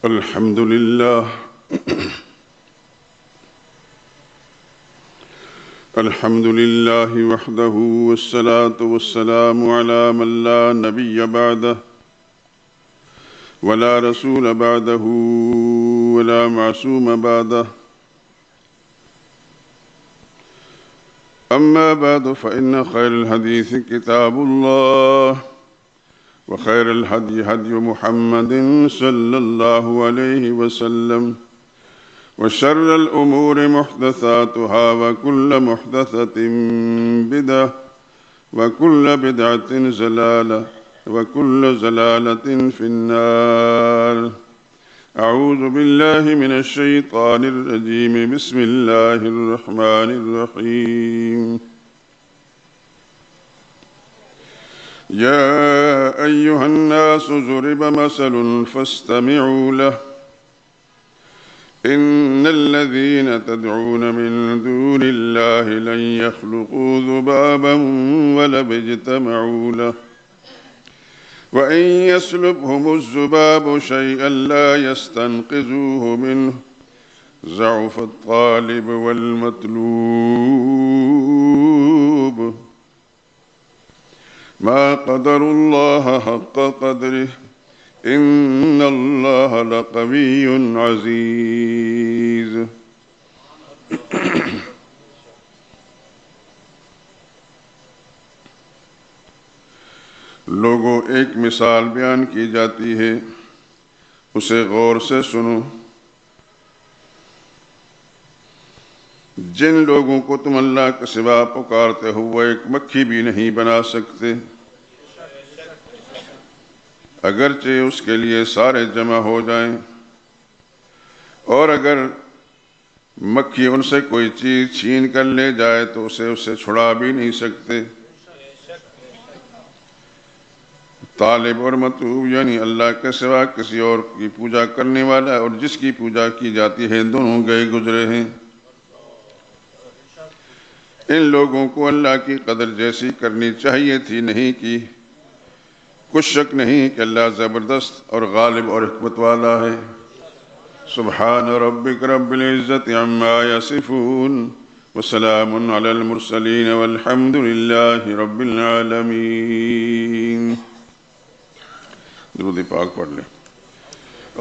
الحمد لله الحمد لله وحده والصلاة والسلام على من لا نبي بعده ولا رسول بعده ولا معصوم بعده أما بعد فإن خير الحديث كتاب الله وخير الهدي هدي محمد صلى الله عليه وسلم وشر الأمور محدثاتها وكل محدثة بدعة وكل بدعة ضلالة وكل ضلالة في النار. أعوذ بالله من الشيطان الرجيم. بسم الله الرحمن الرحيم. يا أيها الناس ضرب مثل فاستمعوا له إن الذين تدعون من دون الله لن يخلقوا ذبابا ولو اجتمعوا له وإن يسلبهم الذباب شيئا لا يستنقذوه منه ضعف الطالب والمطلوب ما قدر الله حق قدره إن الله لقوي عزيز. لوگوں، ایک مثال بیان کی جاتی ہے، اسے غور سے سنو. جن لوگوں کو تم اللہ کے سوا پکارتے ہو وہ ایک مکھی بھی نہیں بنا سکتے، اگرچہ اس کے لیے سارے جمع ہو جائیں، اور اگر مکھی ان سے کوئی چیز چھین کر لے جائے تو اسے چھڑا بھی نہیں سکتے. طالب اور مطلوب یعنی اللہ کے سوا کسی اور کی پوجا کرنے والا اور جس کی پوجا کی جاتی ہے دونوں گئے گزرے ہیں. ان لوگوں کو اللہ کی قدر جیسی کرنی چاہیے تھی نہیں کی. کچھ شک نہیں کہ اللہ زبردست اور غالب اور حکمت والا ہے. سبحان ربک رب العزت عما یصفون وسلام علی المرسلین والحمد للہ رب العالمین. درود پاک پڑھ لیں.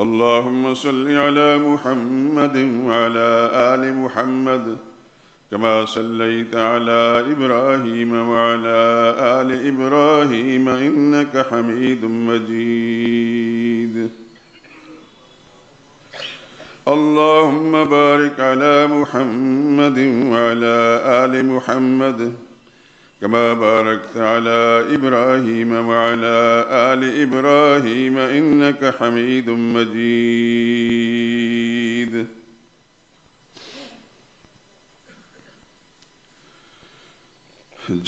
اللہم صلی علی محمد وعلی آل محمد كما صليت على إبراهيم وعلى آل إبراهيم إنك حميد مجيد. اللهم بارك على محمد وعلى آل محمد كما باركت على إبراهيم وعلى آل إبراهيم إنك حميد مجيد.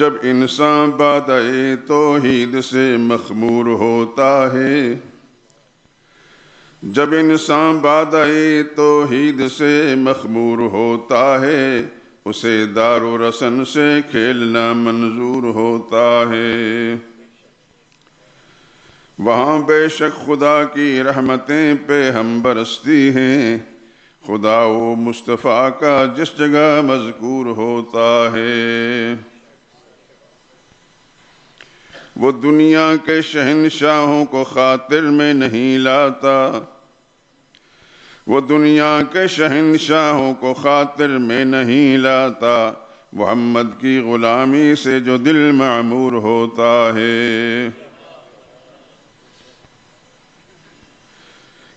جب انسان بادئے توحید سے مخمور ہوتا ہے، جب انسان بادئے توحید سے مخمور ہوتا ہے، اسے دار و رسن سے کھیلنا منظور ہوتا ہے. وہاں بے شک خدا کی رحمتیں پہ ہم برستی ہیں، خدا و مصطفیٰ کا جس جگہ مذکور ہوتا ہے. وہ دنیا کے شہنشاہوں کو خاطر میں نہیں لاتا، وہ دنیا کے شہنشاہوں کو خاطر میں نہیں لاتا. محمد کی غلامی سے جو دل معمور ہوتا ہے،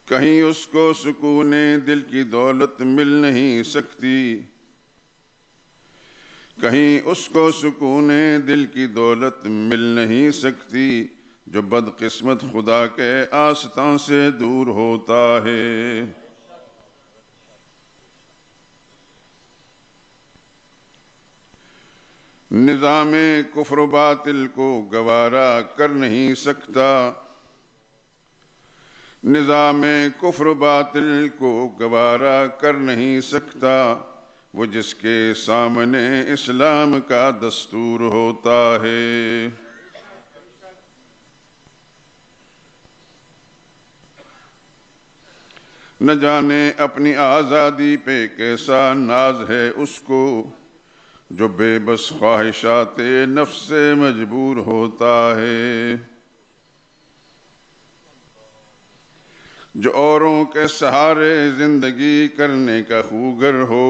کہیں اس کو سکون دل کی دولت مل نہیں سکتی، کہیں اس کو سکون دل کی دولت مل نہیں سکتی جو بدقسمت خدا کے آستان سے دور ہوتا ہے. نظام کفر و باطل کو گوارا کر نہیں سکتا، نظام کفر و باطل کو گوارا کر نہیں سکتا وہ جس کے سامنے اسلام کا دستور ہوتا ہے. نہ جانے اپنی آزادی پہ کیسا ناز ہے اس کو، جو بے بس خواہشات نفس سے مجبور ہوتا ہے۔ جو اوروں کے سہارے زندگی کرنے کا خوگر ہو،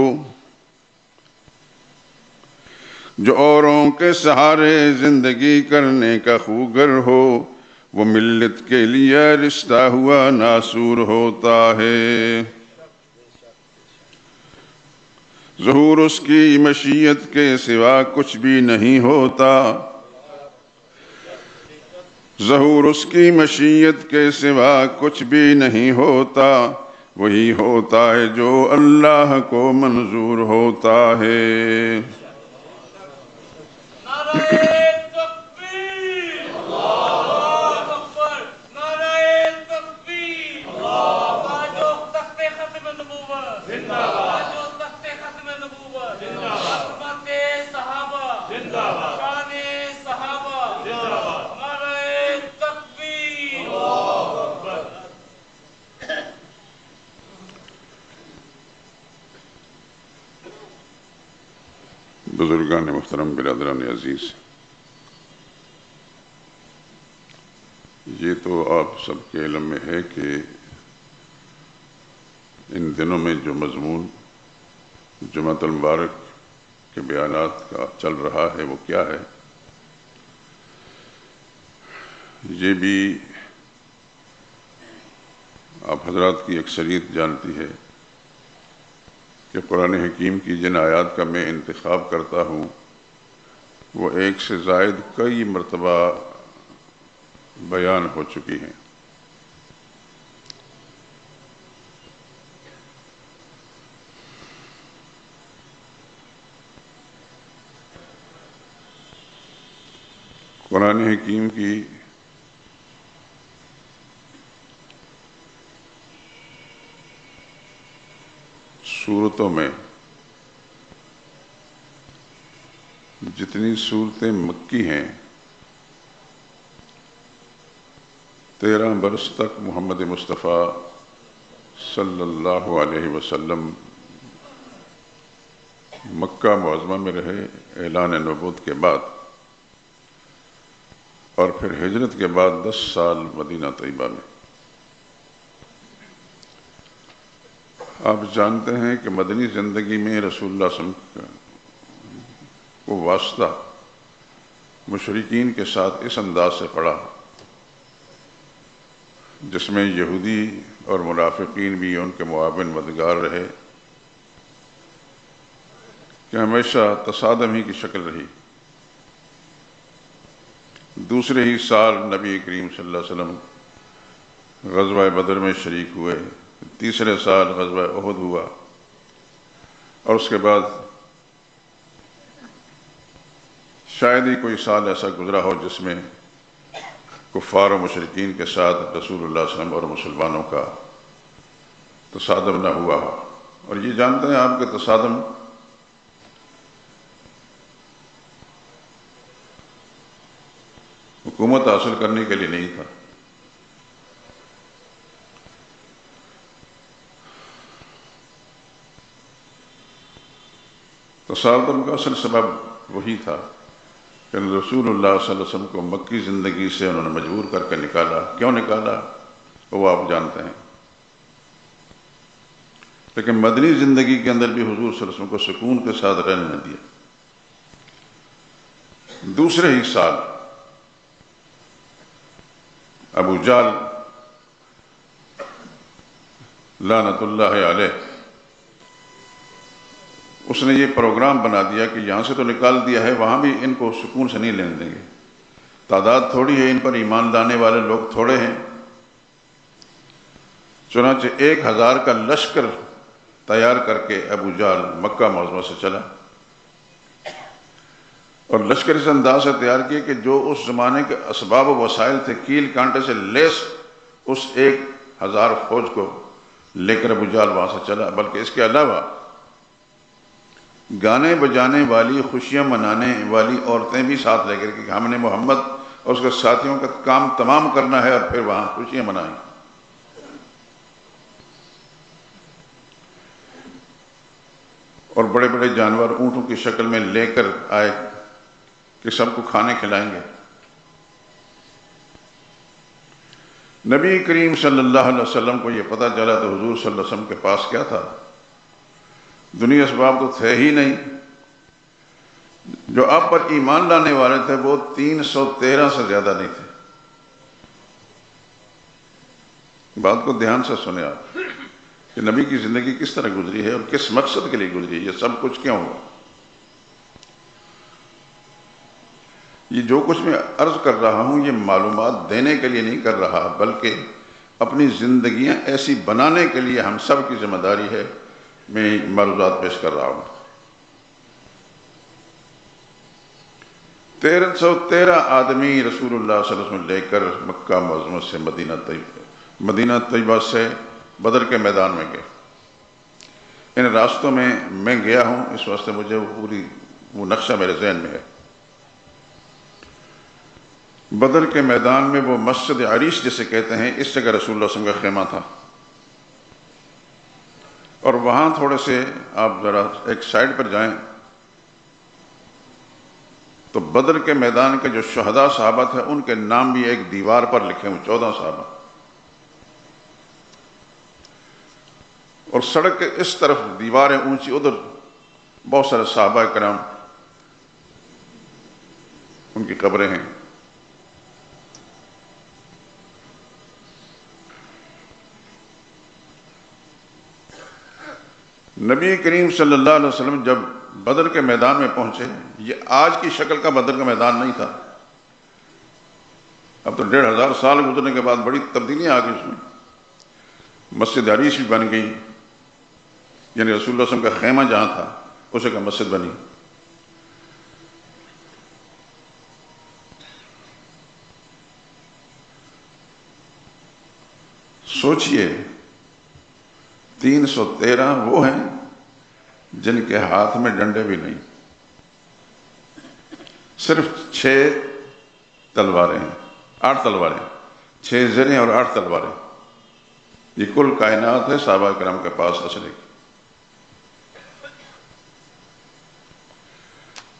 جو اوروں کے سہارے زندگی کرنے کا خوگر ہو، وہ ملت کے لیے رشتہ ہوا ناسور ہوتا ہے۔ ظہور اس کی مشیت کے سوا کچھ بھی نہیں ہوتا، ظہور اس کی مشیت کے سوا کچھ بھی نہیں ہوتا، وہی ہوتا ہے جو اللہ کو منظور ہوتا ہے۔ بزرگان محترم، برادران عزیز، یہ تو آپ سب کے علم میں ہے کہ ان دنوں میں جو مضمون جمعۃ المبارک کے بیانات کا چل رہا ہے وہ کیا ہے۔ یہ بھی آپ حضرات کی اکثریت جانتی ہے کہ قرآن حکیم کی جن آیات کا میں انتخاب کرتا ہوں وہ ایک سے زائد کئی مرتبہ بیان ہو چکی ہیں۔ قرآن حکیم کی صورتوں میں جتنی صورتیں مکی ہیں، 13 برس تک محمد مصطفیٰ صلی اللہ علیہ وسلم مکہ معظمہ میں رہے اعلان نبوت کے بعد، اور پھر ہجرت کے بعد 10 سال مدینہ طیبہ میں۔ آپ جانتے ہیں کہ مدنی زندگی میں رسول اللہ صلی اللہ علیہ وسلم کو واسطہ مشرکین کے ساتھ اس انداز سے پڑا جس میں یہودی اور منافقین بھی ان کے معاون مددگار رہے، کہ ہمیشہ تصادم ہی کی شکل رہی۔ دوسرے ہی سال نبی کریم صلی اللہ علیہ وسلم غزوہ بدر میں شریک ہوئے، تیسرے سال غزوہ احد ہوا، اور اس کے بعد شاید ہی کوئی سال ایسا گزرا ہو جس میں کفار و مشرکین کے ساتھ رسول اللہ صلی اللہ علیہ وسلم اور مسلمانوں کا تصادم نہ ہوا ہو۔ اور یہ جانتے ہیں آپ کہ تصادم حکومت حاصل کرنے کے لیے نہیں تھا، تصادم کا اصل سبب وہی تھا کہ رسول اللہ صلی اللہ علیہ وسلم کو مکی زندگی سے انہوں نے مجبور کر کے نکالا۔ کیوں نکالا وہ آپ جانتے ہیں، لیکن مدنی زندگی کے اندر بھی حضور صلی اللہ علیہ وسلم کو سکون کے ساتھ رہنے نہ دیا۔ دوسرے ہی سال ابو جہل لعنت اللہ علیہ، اس نے یہ پروگرام بنا دیا کہ یہاں سے تو نکال دیا ہے، وہاں بھی ان کو سکون سے نہیں لینے دیں گے، تعداد تھوڑی ہے، ان پر ایمان لانے والے لوگ تھوڑے ہیں۔ چنانچہ 1000 کا لشکر تیار کر کے ابو جہل مکہ معظمہ سے چلا، اور لشکر اس انداز سے تیار کیا کہ جو اس زمانے کے اسباب و وسائل تھے کیل کانٹے سے لیس، اس 1000 فوج کو لے کر ابو جہل وہاں سے چلا۔ بلکہ اس کے علاوہ گانے بجانے والی، خوشیاں منانے والی عورتیں بھی ساتھ لے کر کہ ہم نے محمد اور اس کے ساتھیوں کا کام تمام کرنا ہے اور پھر وہاں خوشیاں منائیں۔ اور بڑے بڑے جانور اونٹوں کی شکل میں لے کر آئے کہ سب کو کھانے کھلائیں گے۔ نبی کریم صلی اللہ علیہ وسلم کو یہ پتہ چلا تو حضور صلی اللہ علیہ وسلم کے پاس کیا تھا؟ دنیا اسباب تو تھے ہی نہیں۔ جو آپ پر ایمان لانے والے تھے وہ 313 سے زیادہ نہیں تھے۔ بات کو دھیان سے سنیں آپ کہ نبی کی زندگی کس طرح گزری ہے اور کس مقصد کے لیے گزری ہے، یہ سب کچھ کیوں ہوا۔ یہ جو کچھ میں عرض کر رہا ہوں یہ معلومات دینے کے لیے نہیں کر رہا، بلکہ اپنی زندگیاں ایسی بنانے کے لیے ہم سب کی ذمہ داری ہے۔ میں معلومات پیش کر رہا ہوں۔ 1313 آدمی رسول اللہ صلی اللہ علیہ وسلم لے کر مکہ معظمہ سے مدینہ طیبہ سے بدر کے میدان میں گئے۔ ان راستوں میں گیا ہوں، اس واسطے مجھے وہ نقشہ میرے ذہن میں ہے۔ بدر کے میدان میں وہ مسجد عریش جسے کہتے ہیں، اس جگہ رسول اللہ صلی اللہ علیہ وسلم کا خیمہ تھا، اور وہاں تھوڑے سے آپ ذرا ایک سائڈ پر جائیں تو بدر کے میدان کے جو شہداء صحابہ تھے ان کے نام بھی ایک دیوار پر لکھے ہوئے، 14 صحابہ۔ اور سڑک کے اس طرف دیواریں اونچی، ادھر بہت سارے صحابہ کرام ان کی قبریں ہیں۔ نبی کریم صلی اللہ علیہ وسلم جب بدر کے میدان میں پہنچے، یہ آج کی شکل کا بدر کا میدان نہیں تھا۔ اب تو 1500 سال گزرنے کے بعد بڑی تبدیلیاں آ گئی اس میں۔ مسجد عریش بھی بن گئی، یعنی رسول اللہ صلی اللہ علیہ وسلم کا خیمہ جہاں تھا اس جگہ مسجد بنی۔ سوچئے 313 وہ ہیں جن کے ہاتھ میں ڈنڈے بھی نہیں، صرف 6 تلواریں ہیں، 8 تلواریں، 6 زریں اور 8 تلواریں۔ یہ کل کائنات ہے صحابہ کرام کے پاس اسلحے کی۔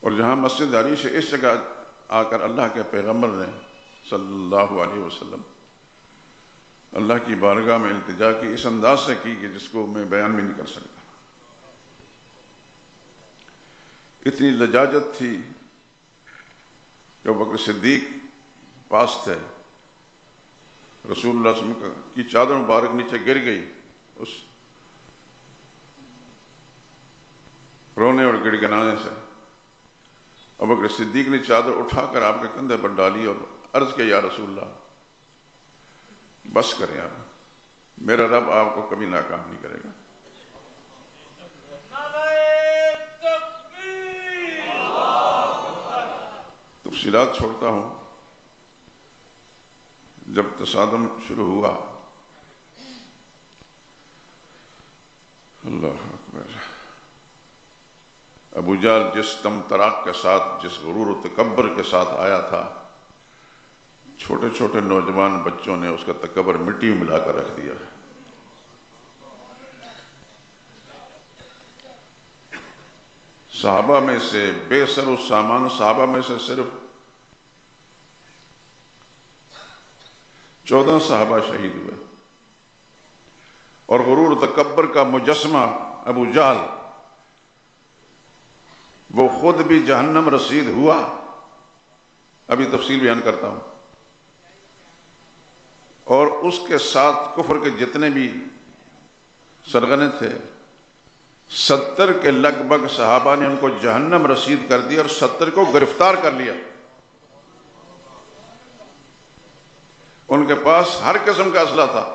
اور جہاں مسجد عریش ہے اس جگہ آ کر اللہ کے پیغمبر نے صلی اللہ علیہ وسلم اللہ کی بارگاہ میں التجا کی، اس انداز سے کی کہ جس کو میں بیان بھی نہیں کر سکتا۔ اتنی لجاجت تھی کہ ابوبکر صدیق پاس تھے، رسول اللہ صلی اللہ علیہ وسلم کی چادر مبارک نیچے گر گئی، اس رونے اور گڑ گڑانے سے ابوبکر صدیق نے چادر اٹھا کر آپ کے کندھے پر ڈالی اور عرض کیا، یا رسول اللہ بس کریں آپ، میرا رب آپ کو کبھی ناکام نہیں کرے گا۔ تفصیلات چھوڑتا ہوں۔ جب تصادم شروع ہوا، اللہ اکبر، ابو جہل جس تم تراک کے ساتھ، جس غرور و تکبر کے ساتھ آیا تھا، چھوٹے چھوٹے نوجوان بچوں نے اس کا تکبر مٹی میں ملا کر رکھ دیا۔ صحابہ میں سے بے سر و سامان صحابہ میں سے صرف 14 صحابہ شہید ہوئے، اور غرور و تکبر کا مجسمہ ابو جہل وہ خود بھی جہنم رسید ہوا۔ ابھی تفصیل بیان کرتا ہوں۔ اور اس کے ساتھ کفر کے جتنے بھی سرغنے تھے، 70 کے لگ بھگ صحابہ نے ان کو جہنم رسید کر دیا اور 70 کو گرفتار کر لیا۔ ان کے پاس ہر قسم کا اسلحہ تھا،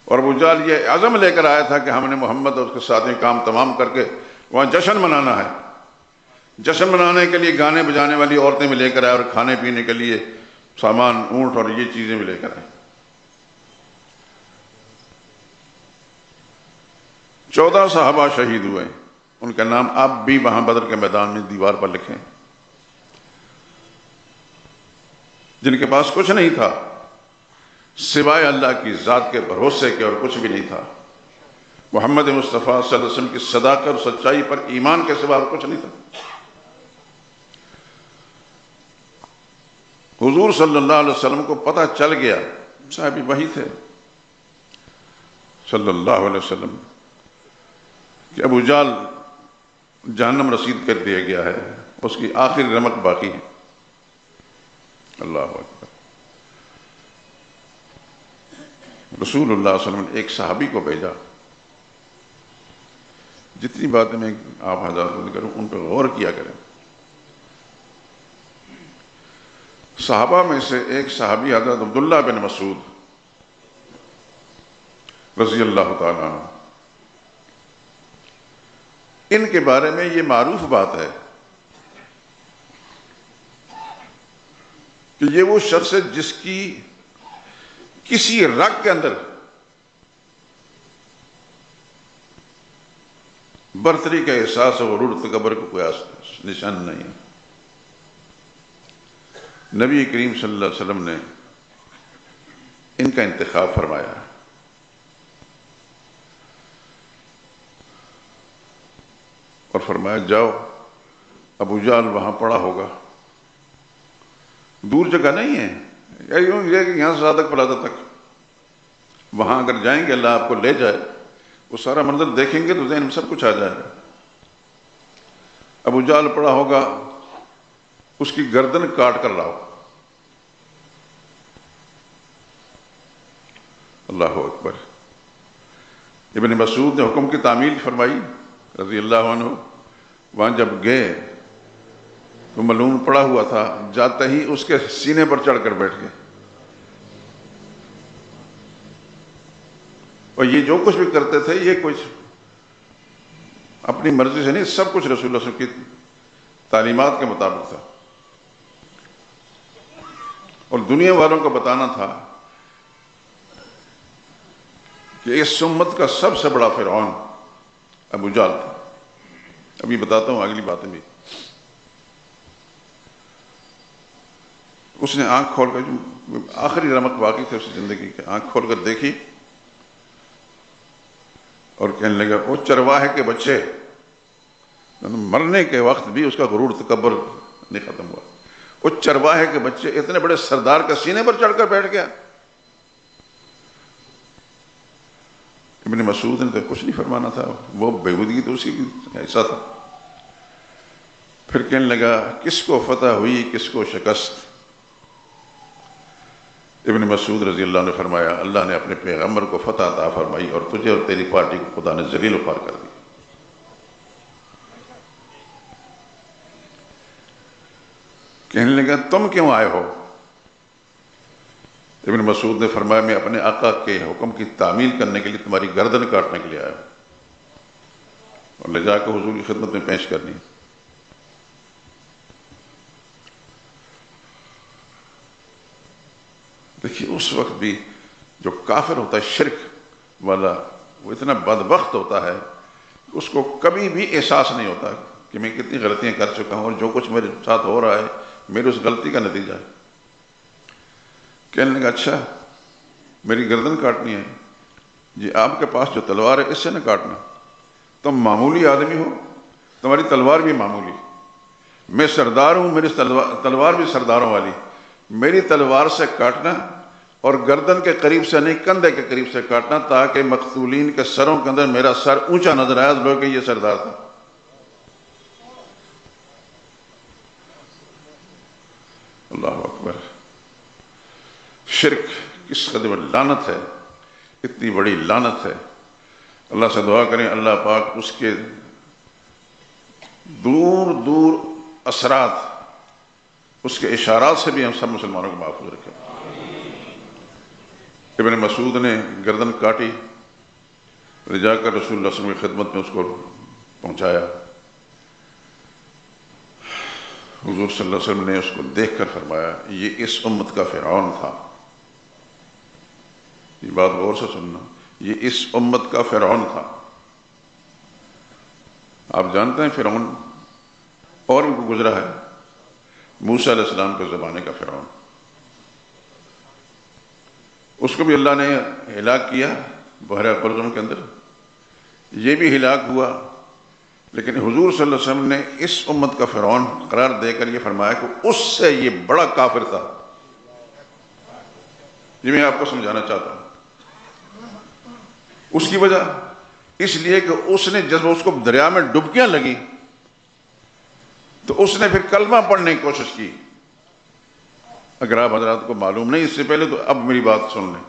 اور ابو جہل یہ عزم لے کر آیا تھا کہ ہم نے محمد اور اس کے ساتھی کام تمام کر کے وہاں جشن منانا ہے۔ جشن منانے کے لیے گانے بجانے والی عورتیں بھی لے کر آئے اور کھانے پینے کے لیے سامان، اونٹ اور یہ چیزیں بھی لے کر آئے۔ 14 صحابہ شہید ہوئے، ان کا نام اب بھی وہاں بدر کے میدان میں دیوار پر لکھیں، جن کے پاس کچھ نہیں تھا سوائے اللہ کی ذات کے بھروسے کے، اور کچھ بھی نہیں تھا محمد مصطفیٰ صلی اللہ علیہ وسلم کی صداقت اور سچائی پر ایمان کے سوا اور کچھ نہیں تھا۔ حضور صلی اللہ علیہ وسلم کو پتہ چل گیا، صاحب وحی تھے صلی اللہ علیہ وسلم، کہ ابو جہل جہنم رسید کر دیا گیا ہے، اس کی آخری رمق باقی ہے۔ اللہ اکبر۔ رسول اللہ صلی اللہ علیہ وسلم نے ایک صحابی کو بھیجا۔ جتنی باتیں میں آپ حضرات کو کروں ان پہ غور کیا کریں۔ صحابہ میں سے ایک صحابی حضرت عبداللہ بن مسعود رضی اللہ تعالیٰ عنہ، ان کے بارے میں یہ معروف بات ہے کہ یہ وہ شخص ہے جس کی کسی رگ کے اندر برتری کا احساس اور غرور تکبر کا کوئی نشان نہیں ہے۔ نبی کریم صلی اللہ علیہ وسلم نے ان کا انتخاب فرمایا اور فرمایا جاؤ، ابو جہل وہاں پڑا ہوگا، دور جگہ نہیں ہے، یہ کہ یہاں سے صادق پلازہ تک، وہاں اگر جائیں گے اللہ آپ کو لے جائے، وہ سارا منظر دیکھیں گے تو ذہن میں سب کچھ آ جائے گا۔ ابو جہل پڑا ہوگا، اس کی گردن کاٹ کر لاؤ۔ اللہ اکبر۔ ابن مسعود نے حکم کی تعمیل فرمائی رضی اللہ عنہ۔ وہاں جب گئے تو ملعون پڑا ہوا تھا، جاتے ہی اس کے سینے پر چڑھ کر بیٹھ گئے، اور یہ جو کچھ بھی کرتے تھے یہ کچھ اپنی مرضی سے نہیں، سب کچھ رسول اللہ صلی اللہ علیہ وسلم کی تعلیمات کے مطابق تھا، اور دنیا والوں کو بتانا تھا کہ اس امت کا سب سے بڑا فرعون ابو جہل تھا۔ ابھی بتاتا ہوں اگلی باتیں بھی۔ اس نے آنکھ کھول کر، جو آخری رمق باقی تھے اس زندگی کے، آنکھ کھول کر دیکھی اور کہنے لگا وہ چرواہے کے بچے، مرنے کے وقت بھی اس کا غرور تکبر نہیں ختم ہوا۔ وہ چرواہے کے بچے، اتنے بڑے سردار کا سینے پر چڑھ کر بیٹھ گیا۔ ابن مسعود نے تو کچھ نہیں فرمانا تھا، وہ بےہودگی تو اسی کی ایسا تھا۔ پھر کہنے لگا کس کو فتح ہوئی کس کو شکست؟ ابن مسعود رضی اللہ عنہ نے فرمایا اللہ نے اپنے پیغمبر کو فتح عطا فرمائی اور تجھے اور تیری پارٹی کو خدا نے ذلیل و خوار کر دی۔ کہنے لگا تم کیوں آئے ہو؟ ابن مسعود نے فرمایا میں اپنے آقا کے حکم کی تعمیل کرنے کے لیے تمہاری گردن کاٹنے کے لیے آیا ہوں اور لے جا کے حضور کی خدمت میں پیش کرنی۔ دیکھیے اس وقت بھی جو کافر ہوتا ہے شرک والا، وہ اتنا بدبخت ہوتا ہے اس کو کبھی بھی احساس نہیں ہوتا کہ میں کتنی غلطیاں کر چکا ہوں اور جو کچھ میرے ساتھ ہو رہا ہے میری اس غلطی کا نتیجہ ہے۔ کہنے لگا اچھا میری گردن کاٹنی ہے؟ جی آپ کے پاس جو تلوار ہے اس سے نہ کاٹنا، تم معمولی آدمی ہو، تمہاری تلوار بھی معمولی، میں سردار ہوں، میری تلوار بھی سرداروں والی، میری تلوار سے کاٹنا اور گردن کے قریب سے نہیں کندھے کے قریب سے کاٹنا تاکہ مقتولین کے سروں کے اندر میرا سر اونچا نظر آیا لوگ کہ یہ سردار تھا۔ اللہ اکبر۔ شرک کس قدر لعنت ہے، اتنی بڑی لعنت ہے۔ اللہ سے دعا کریں اللہ پاک اس کے دور دور اثرات، اس کے اشارات سے بھی ہم سب مسلمانوں کو محفوظ رکھیں۔ ابن مسعود نے گردن کاٹی، لے جا کر رسول اللہ صلی اللہ علیہ وسلم کی خدمت میں اس کو پہنچایا۔ حضور صلی اللہ علیہ وسلم نے اس کو دیکھ کر فرمایا یہ اس امت کا فرعون تھا۔ یہ بات غور سے سننا، یہ اس امت کا فرعون تھا۔ آپ جانتے ہیں فرعون اور ان کو گزرا ہے، موسیٰ علیہ السلام کے زمانے کا فرعون، اس کو بھی اللہ نے ہلاک کیا بحیرہ قلزم کے اندر، یہ بھی ہلاک ہوا، لیکن حضور صلی اللہ علیہ وسلم نے اس امت کا فرعون قرار دے کر یہ فرمایا کہ اس سے یہ بڑا کافر تھا۔ یہ میں آپ کو سمجھانا چاہتا ہوں۔ اس کی وجہ اس لیے کہ اس نے جب اس کو دریا میں ڈبکیاں لگی تو اس نے پھر کلمہ پڑھنے کی کوشش کی۔ اگر آپ حضرات کو معلوم نہیں اس سے پہلے تو اب میری بات سن لیں۔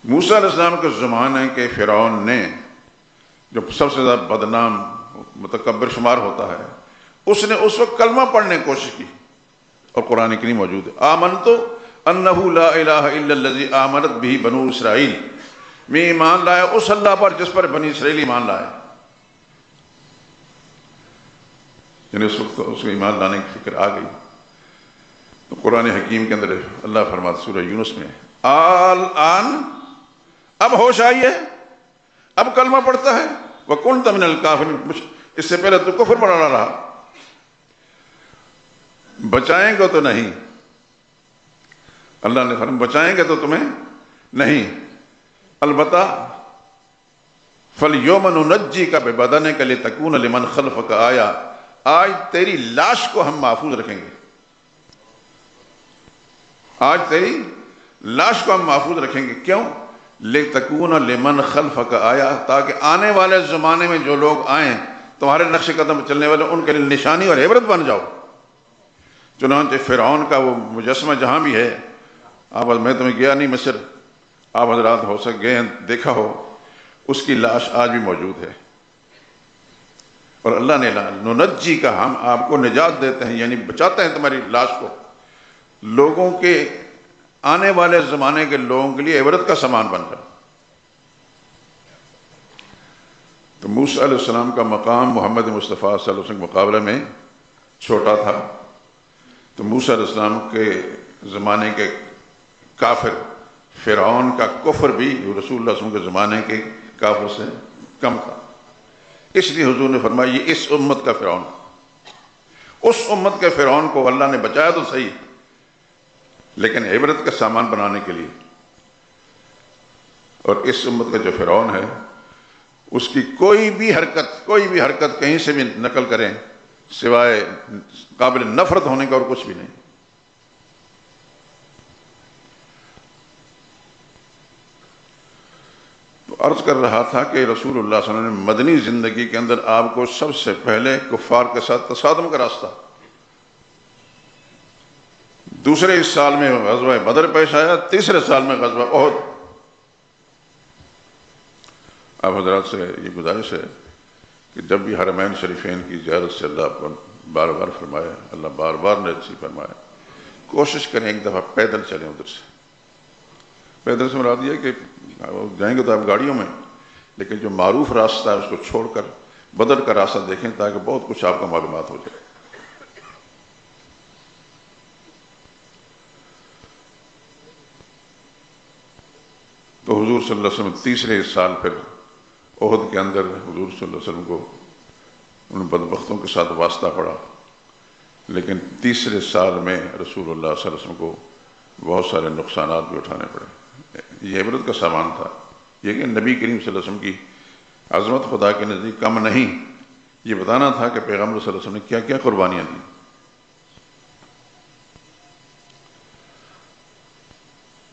موسیٰ علیہ السلام کے زمانے کے فرعون نے، جو سب سے زیادہ بدنام متکبر شمار ہوتا ہے، اس نے اس وقت کلمہ پڑھنے کی کوشش کی، اور قرآن کریم موجود ہے، آمنت انہ لا الہ الا الذی آمنت بہ بنو اسرائیل، میں ایمان لایا اس اللہ پر جس پر بنی اسرائیل ایمان لائے۔ یعنی اس وقت اس کو ایمان لانے کی فکر آ گئی۔ تو قرآن حکیم کے اندر اللہ فرماتا سورہ یونس میں، آن اب ہوش آئی ہے، اب کلمہ پڑھتا ہے، وَكُنْتَ مِنَ الْكَافِرِينَ، اس سے پہلے تو کفر پڑھا رہا۔ بچائیں گے تو نہیں، اللہ نے فرمایا بچائیں گے تو تمہیں نہیں، البتہ فَالْيَوْمَ نُنَجِّيكَ بِبَدَنِكَ لِتَكُونَ لِمَنْ خَلْفَكَ آیَةً، آج تیری لاش کو ہم محفوظ رکھیں گے، آج تیری لاش کو ہم محفوظ رکھیں گے، کیوں؟ لِتَكُونَ لِمَنْ خَلْفَكَ آیَةً، تاکہ آنے والے زمانے میں جو لوگ آئیں تمہارے نقش قدم چلنے والے، ان کے لیے نشانی اور عبرت بن جاؤ۔ چنانچہ فرعون کا وہ مجسمہ جہاں بھی ہے، میں تمہیں گیا نہیں مصر، آپ حضرات ہو سک گئے ہیں دیکھا ہو، اس کی لاش آج بھی موجود ہے۔ اور اللہ نے ننجی کا، ہم آپ کو نجات دیتے ہیں، یعنی بچاتے ہیں تمہاری لاش کو، لوگوں کے آنے والے زمانے کے لوگوں کے لیے عبرت کا سامان بن جائے۔ تو موسیٰ علیہ السلام کا مقام محمد مصطفیٰ صلی اللہ علیہ وسلم کے مقابلے میں چھوٹا تھا۔ تو موسیٰ علیہ السلام کے زمانے کے کافر فرعون کا کفر بھی رسول اللہ صلی اللہ علیہ وسلم کے زمانے کے کافر سے کم تھا، اس لیے حضور نے فرمایا یہ اس امت کا فرعون، اس امت کے فرعون کو اللہ نے بچایا تو صحیح، لیکن عبرت کا سامان بنانے کے لیے۔ اور اس امت کا جو فرعون ہے، اس کی کوئی بھی حرکت کہیں سے بھی نقل کریں سوائے قابل نفرت ہونے کا اور کچھ بھی نہیں۔ تو عرض کر رہا تھا کہ رسول اللہ صلی اللہ علیہ وسلم نے مدنی زندگی کے اندر آپ کو سب سے پہلے کفار کے ساتھ تصادم کا راستہ، دوسرے اس سال میں غزوہ بدر پیش آیا، تیسرے سال میں غزوہ احد۔ آپ حضرات سے یہ گزارش ہے کہ جب بھی حرمین شریفین کی زیارت سے اللہ کو بار بار فرمایا، اللہ بار بار نصیب فرمایا، کوشش کریں ایک دفعہ پیدل چلیں ادھر سے۔ پیدل سے مراد یہ کہ جائیں گے تو آپ گاڑیوں میں، لیکن جو معروف راستہ ہے اس کو چھوڑ کر بدر کا راستہ دیکھیں تاکہ بہت کچھ آپ کا معلومات ہو جائے۔ تو حضور صلی اللہ علیہ وسلم تیسرے سال پھر احد کے اندر حضور صلی اللہ علیہ وسلم کو ان بدبختوں کے ساتھ واسطہ پڑا، لیکن تیسرے سال میں رسول اللہ صلی اللہ علیہ وسلم کو بہت سارے نقصانات بھی اٹھانے پڑے۔ یہ عبرت کا سامان تھا، یہ کہ نبی کریم صلی اللہ علیہ وسلم کی عظمت خدا کے نزدیک کم نہیں، یہ بتانا تھا کہ پیغمبر صلی اللہ علیہ وسلم نے کیا کیا قربانیاں دی۔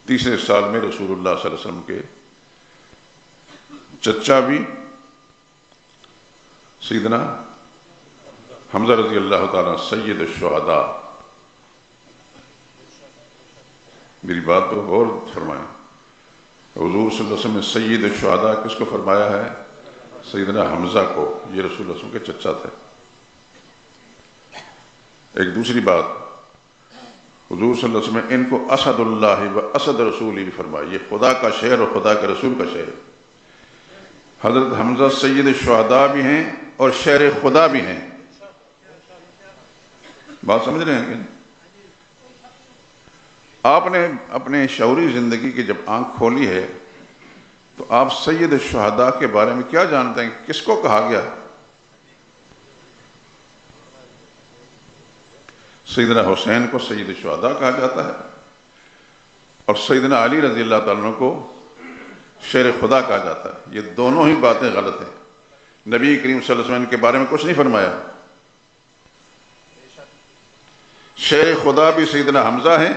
تیسرے سال میں رسول اللہ صلی اللہ علیہ وسلم کے چچا بھی سیدنا حمزہ رضی اللہ تعالیٰ سید الشہداء، میری بات پر غور فرمائیں، حضور صلی اللہ علیہ وسلم نے سید الشہداء کس کو فرمایا ہے؟ سیدنا حمزہ کو، یہ رسول اللہ صلی اللہ علیہ وسلم کے چچا تھے۔ ایک دوسری بات، حضور صلی اللہ علیہ وسلم نے ان کو اسد اللہ و اسد رسول بھی فرمایا، یہ خدا کا شہر اور خدا کے رسول کا شہر۔ حضرت حمزہ سید الشہداء بھی ہیں اور شہر خدا بھی ہیں، بات سمجھ رہے ہیں کہ آپ نے اپنے شعوری زندگی کی جب آنکھ کھولی ہے تو آپ سید الشہداء کے بارے میں کیا جانتے ہیں؟ کس کو کہا گیا؟ سیدنا حسین کو سید الشہداء کہا جاتا ہے، اور سیدنا علی رضی اللہ تعالیٰ عنہ کو شیر خدا کہا جاتا ہے۔ یہ دونوں ہی باتیں غلط ہیں۔ نبی کریم صلی اللہ علیہ وسلم کے بارے میں کچھ نہیں فرمایا۔ شیر خدا بھی سیدنا حمزہ ہیں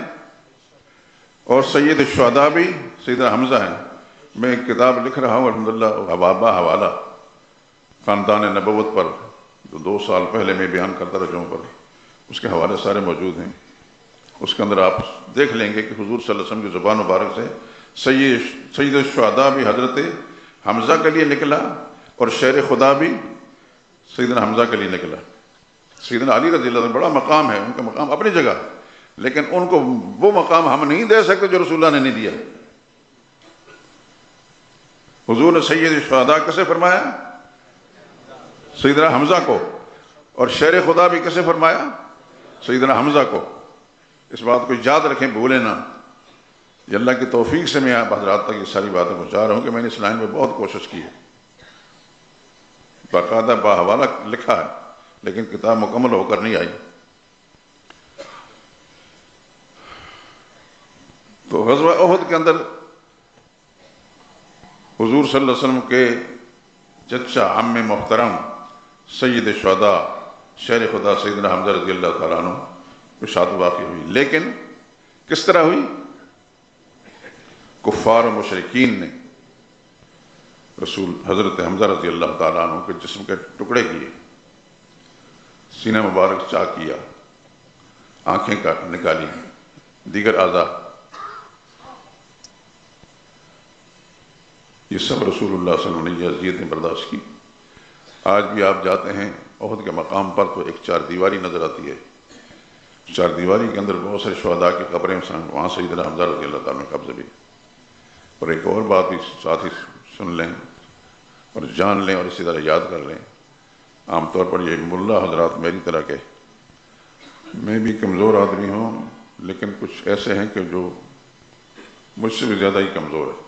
اور سید الشہداء بھی سیدنا حمزہ ہیں۔ میں ایک کتاب لکھ رہا ہوں الحمدللہ، حبابہ حوالہ خاندان نبوت پر، جو 2 سال پہلے میں بیان کرتا رجوع پر، اس کے حوالے سارے موجود ہیں۔ اس کے اندر آپ دیکھ لیں گے کہ حضور صلی اللہ علیہ وسلم کی زبان مبارک سے سید الشہداء بھی حضرت حمزہ کے لیے نکلا اور شیر خدا بھی سیدنا حمزہ کے لیے نکلا۔ سیدنا علی رضی اللہ عنہ بڑا مقام ہے، ان کا مقام اپنی جگہ، لیکن ان کو وہ مقام ہم نہیں دے سکتے جو رسول اللہ نے نہیں دیا۔ حضور نے سید الشہداء کیسے فرمایا؟ سیدنا حمزہ کو، اور شیر خدا بھی کیسے فرمایا؟ سیدنا حمزہ کو۔ اس بات کو یاد رکھیں، بھولیں نہ۔ یہ اللہ کی توفیق سے میں آپ حضرات تک یہ ساری باتیں پہنچا رہا ہوں کہ میں نے اس لائن میں بہت کوشش کی ہے، باقاعدہ باحوالہ لکھا ہے، لیکن کتاب مکمل ہو کر نہیں آئی۔ تو غزوہ احد کے اندر حضور صلی اللہ علیہ وسلم کے چچا عم محترم سید الشہداء شیر خدا سیدنا حمزہ رضی اللہ تعالیٰ عنہ کو شہادت واقع ہوئی، لیکن کس طرح ہوئی؟ کفار و مشرکین نے رسول حضرت حمزہ رضی اللہ تعالیٰ عنہ کے جسم کے ٹکڑے کیے، سینہ مبارک چاک کیا، آنکھیں نکالی، دیگر اعضاء، یہ سب رسول اللہ صلی اللہ علیہ وسلم نے یہ اذیتیں برداشت کی۔ آج بھی آپ جاتے ہیں احد کے مقام پر تو ایک 4 دیواری نظر آتی ہے، 4 دیواری کے اندر بہت سارے شہداء کی قبریں ہیں، وہاں سیدنا حمزہ رضی اللہ تعالیٰ نے قبضہ بھی۔ اور ایک اور بات بھی ساتھ ہی سن لیں اور جان لیں اور اسی طرح یاد کر لیں، عام طور پر یہ ملا حضرات میری طرح کے، میں بھی کمزور آدمی ہوں، لیکن کچھ ایسے ہیں کہ جو مجھ سے بھی زیادہ ہی کمزور ہے۔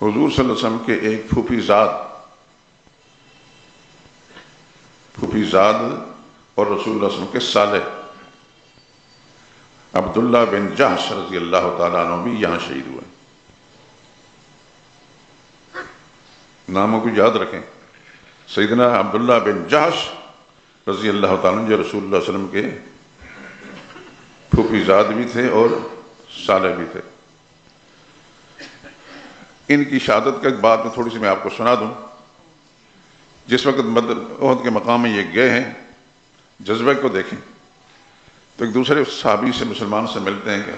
حضور صلی اللہ علیہ وسلم کے ایک پھوپھی زاد اور رسول اللہ صلی اللہ علیہ وسلم کے سالے عبداللہ بن جحش رضی اللہ تعالیٰ عنہ بھی یہاں شہید ہوئے۔ ناموں کو یاد رکھیں، سیدنا عبداللہ بن جحش رضی اللہ تعالیٰ عنہ جو رسول اللہ صلی اللہ علیہ وسلم کے پھوپھی زاد بھی تھے اور سالے بھی تھے۔ ان کی شہادت کا ایک بات میں تھوڑی سی میں آپ کو سنا دوں۔ جس وقت احد کے مقام میں یہ گئے ہیں، جذبے کو دیکھیں تو ایک دوسرے صحابی سے، مسلمان سے ملتے ہیں کہ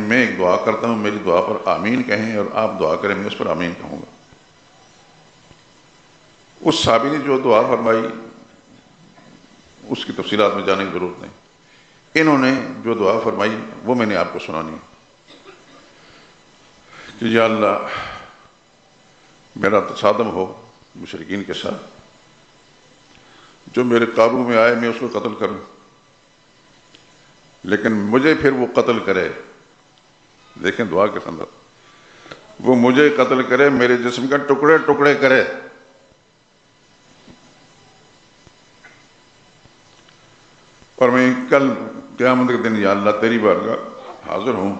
میں ایک دعا کرتا ہوں، میری دعا پر آمین کہیں، اور آپ دعا کریں، میں اس پر آمین کہوں گا۔ اس صحابی نے جو دعا فرمائی اس کی تفصیلات میں جانے کی ضرورت نہیں، انہوں نے جو دعا فرمائی وہ میں نے آپ کو سنانی ہے کہ یا اللہ میرا تصادم ہو مشرکین کے ساتھ، جو میرے قابو میں آئے میں اس کو قتل کروں، لیکن مجھے پھر وہ قتل کرے۔ دیکھیں دعا کے اندر، وہ مجھے قتل کرے، میرے جسم کا ٹکڑے ٹکڑے کرے، اور میں کل قیامت کے دن یا اللہ تیری بارگاہ حاضر ہوں،